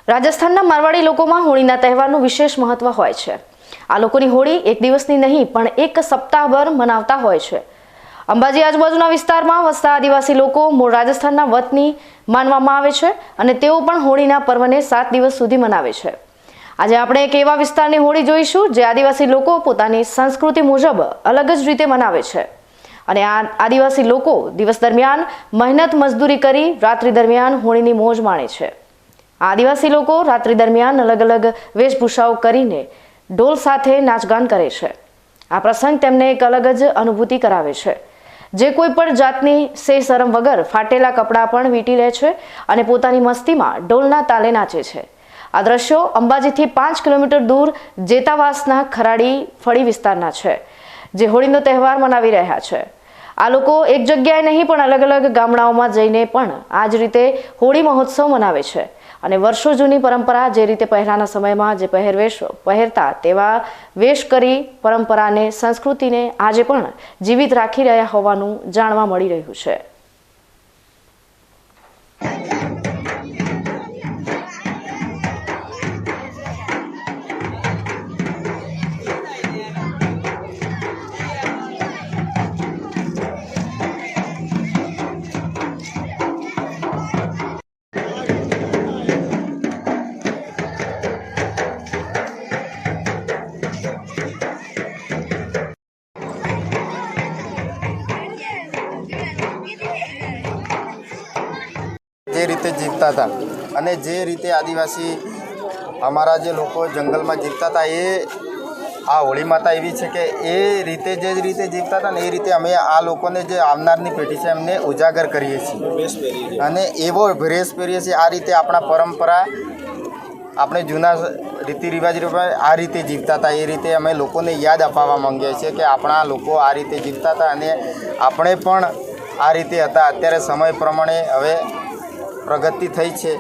રાજસ્થાનના મારવાડી લોકોમાં હોળીના તહેવારનું વિશેષ મહત્વ હોય છે। આ લોકોની હોળી એક દિવસની નહીં પણ એક સપ્તાહભર મનાવતા હોય છે। અંબાજી આજુબાજુના વિસ્તારમાં વસતા આદિવાસી લોકો મૂળ રાજસ્થાનના વતની માનવામાં આવે છે અને તેઓ પણ હોળીના પર્વને 7 દિવસ સુધી મનાવે છે। આજે આપણે એક એવા વિસ્તારની હોળી જોઈશું જે આદિવાસી લોકો પોતાની સંસ્કૃતિ મુજબ અલગ જ રીતે મનાવે છે અને આ આદિવાસી લોકો દિવસ દરમિયાન મહેનત મજદૂરી કરી રાત્રિ દરમિયાન હોળીની મોજ માણે છે। આદિવાસી લોકો રાત્રિ દરમિયાન અલગ અલગ વેશભૂષાઓ કરીને ઢોલ સાથે નાચગાન કરે છે। આ પ્રસંગ તેમને એક અલગ જ અનુભૂતિ કરાવે છે, જે કોઈ પણ જાતની શરમ વગર ફાટેલા કપડાં પણ વીંટી લે છે અને પોતાની મસ્તીમાં ઢોલના તાલે નાચે છે। આ દ્રશ્યો અંબાજીથી 5 કિલોમીટર દૂર જેતાવાસના ખરાડી ફળી વિસ્તારના છે, જે હોળીનો તહેવાર મનાવી રહ્યા છે। આ લોકો એક જગ્યાએ નહીં પણ અલગ અલગ ગામડાઓમાં જઈને પણ આ જ રીતે હોળી મહોત્સવ મનાવે છે અને વર્ષો જૂની પરંપરા જે રીતે પહેલાના સમયમાં જે પહેરવેશ પહેરતા તેવા વેશ કરી પરંપરાને સંસ્કૃતિને આજે પણ જીવિત રાખી રહ્યા હોવાનું જાણવા મળી રહ્યું છે। જે રીતે જીવતા હતા અને જે રીતે આદિવાસી અમારા જે લોકો જંગલમાં જીવતા હતા એ આ હોળી માતા એવી છે કે એ રીતે જે રીતે જીવતા હતા ને એ રીતે અમે આ લોકોને જે આવનારની પેઢી છે એમને ઉજાગર કરીએ છીએ અને એવો ડ્રેસ પહેરીએ છીએ। આ રીતે આપણા પરંપરા આપણે જૂના રીતિ રિવાજ આ રીતે જીવતા હતા એ રીતે અમે લોકોને યાદ અપાવવા માંગીએ છીએ કે આપણા લોકો આ રીતે જીવતા હતા અને આપણે પણ આ રીતે હતા। અત્યારે સમય પ્રમાણે હવે પ્રગતિ થઈ છે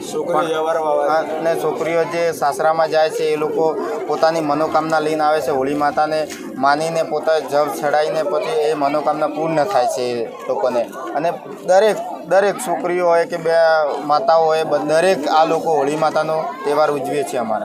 અને છોકરીઓ જે સાસરામાં જાય છે એ લોકો પોતાની મનોકામના લઈને આવે છે, હોળી માતાને માનીને પોતા જબ ચડાવીને પછી એ મનોકામના પૂર્ણ થાય છે એ લોકોને। અને દરેક છોકરીઓ હોય કે બે માતાઓ હોય દરેક આ લોકો હોળી માતાનો તહેવાર ઉજવે છે અમારા।